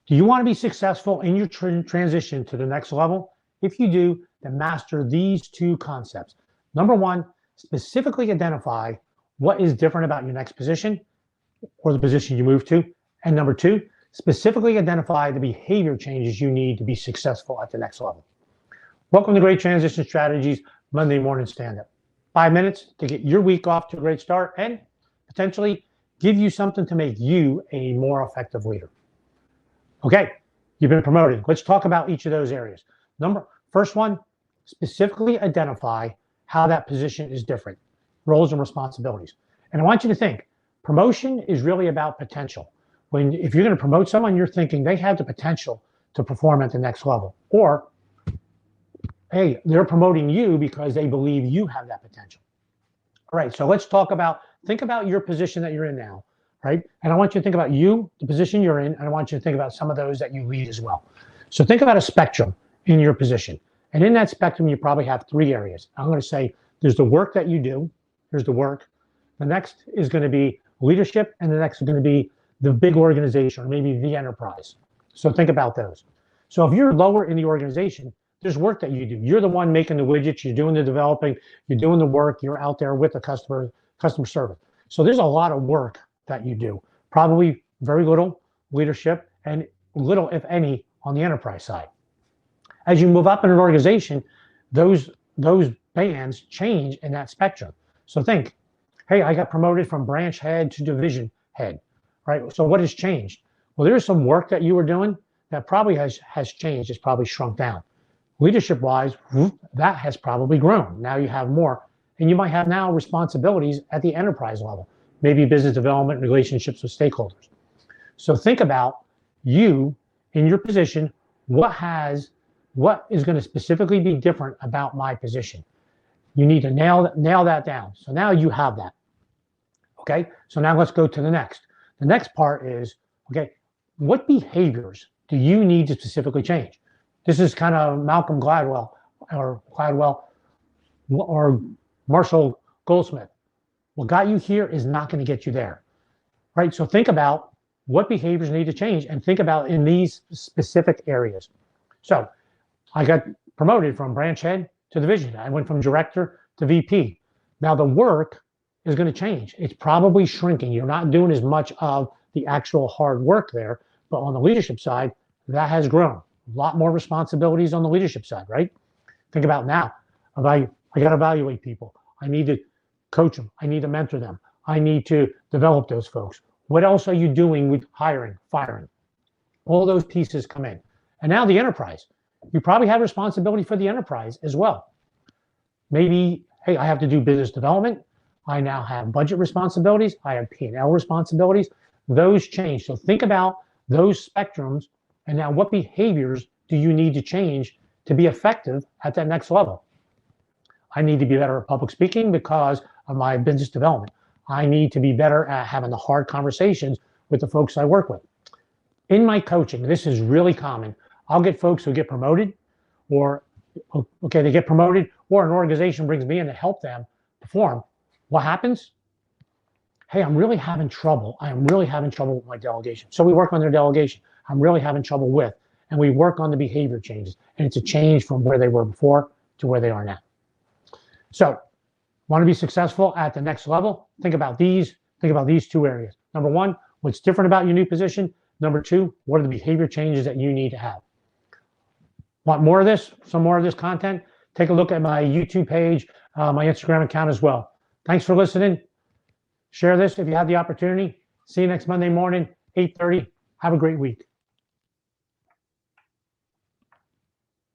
Do you want to be successful in your transition to the next level? If you do, then master these two concepts. Number one, specifically identify what is different about your next position or the position you move to. And number two, specifically identify the behavior changes you need to be successful at the next level. Welcome to Great Transition Strategies, Monday Morning Standup. 5 minutes to get your week off to a great start and potentially give you something to make you a more effective leader. Okay, you've been promoted. Let's talk about each of those areas. First one, specifically identify how that position is different, roles and responsibilities. And I want you to think, promotion is really about potential. If you're going to promote someone, you're thinking they have the potential to perform at the next level. Or, hey, they're promoting you because they believe you have that potential. All right, so let's think about your position that you're in now, right? And I want you to think about you, the position you're in, and I want you to think about some of those that you lead as well. So think about a spectrum in your position. And in that spectrum, you probably have 3 areas. I'm going to say there's the work that you do. Here's the work. The next is going to be leadership, and the next is going to be the big organization, or maybe the enterprise. So think about those. So if you're lower in the organization, there's work that you do. You're the one making the widgets, you're doing the developing, you're doing the work, you're out there with the customer service. So there's a lot of work that you do. Probably very little leadership and little, if any, on the enterprise side. As you move up in an organization, those bands change in that spectrum. So think, hey, I got promoted from branch head to division head, right? So what has changed? Well, there's some work that you were doing that probably has changed. It's probably shrunk down. Leadership-wise, that has probably grown. Now you have more. And you might have now responsibilities at the enterprise level, maybe business development, relationships with stakeholders. So think about you in your position, what is going to specifically be different about my position? You need to nail that down. So now you have that. Okay, so now let's go to the next. The next part is, okay, what behaviors do you need to specifically change? This is kind of Malcolm Gladwell or Marshall Goldsmith. What got you here is not going to get you there, right? So think about what behaviors need to change and think about in these specific areas. So I got promoted from branch head to division head. I went from director to VP. Now the work is going to change. It's probably shrinking. You're not doing as much of the actual hard work there, but on the leadership side, that has grown. A lot more responsibilities on the leadership side, right? Think about now. I got to evaluate people. I need to coach them. I need to mentor them. I need to develop those folks. What else are you doing with hiring, firing? All those pieces come in. And now the enterprise. You probably have responsibility for the enterprise as well. Maybe, hey, I have to do business development. I now have budget responsibilities. I have P&L responsibilities. Those change. So think about those spectrums. And now what behaviors do you need to change to be effective at that next level? I need to be better at public speaking because of my business development. I need to be better at having the hard conversations with the folks I work with. In my coaching, this is really common. I'll get folks who get promoted or, okay, they get promoted or an organization brings me in to help them perform. What happens? Hey, I'm really having trouble. I am really having trouble with my delegation. So we work on their delegation. I'm really having trouble with, and we work on the behavior changes. And it's a change from where they were before to where they are now. So want to be successful at the next level? Think about these 2 areas. Number 1, what's different about your new position? Number 2, what are the behavior changes that you need to have? Want more of this, some more of this content? Take a look at my YouTube page, my Instagram account as well. Thanks for listening. Share this if you have the opportunity. See you next Monday morning, 8:30. Have a great week.